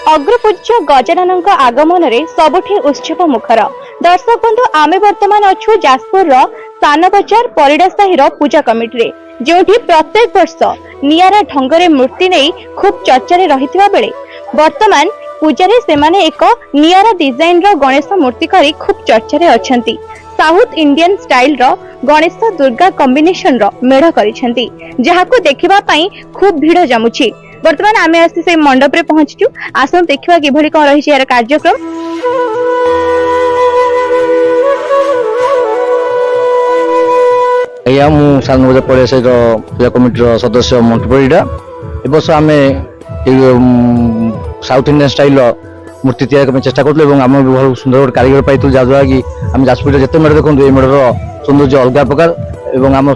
अग्रपूज्य गजानन आगमन रे सबुठी उत्सव मुखर। दर्शक बंधु आमे वर्तमान अच्छु जाजपुर सान बजार परिडा साहिर पूजा कमिटी रे, जोठी प्रत्येक वर्ष नियारा ढंगरे मूर्ति नहीं खूब चर्चा रही बेले वर्तमान पूजारे सेमाने एक नियारा डिजाइन रो गणेश मूर्ति करी खूब चर्चा अछंती। साउथ इंडियन स्टाइल रो गणेश दुर्गा कॉम्बिनेशन रो मेढ़ करिसेंती, जहाको देखिबा पई खूब भीड़ जमुछि। वर्तमान आमे आसी से मंडप रे पहुंचछु। आसन देखिबा किभली कोन रही यार कार्यक्रम। या मु सान बजार परिसर पूजा कमिटी रो सदस्य मंटू परिडा। एबस आमे साउथ इंडियन स्टाइल मूर्ति तैयार करने चेष्टा करूँ और आम बहुत सुंदर कारीगर पाई जहाँद्वारा कि आम जाजपुर जिते मेढ़ देखो ये मेढ़र सौंदर्य अलग प्रकार और आम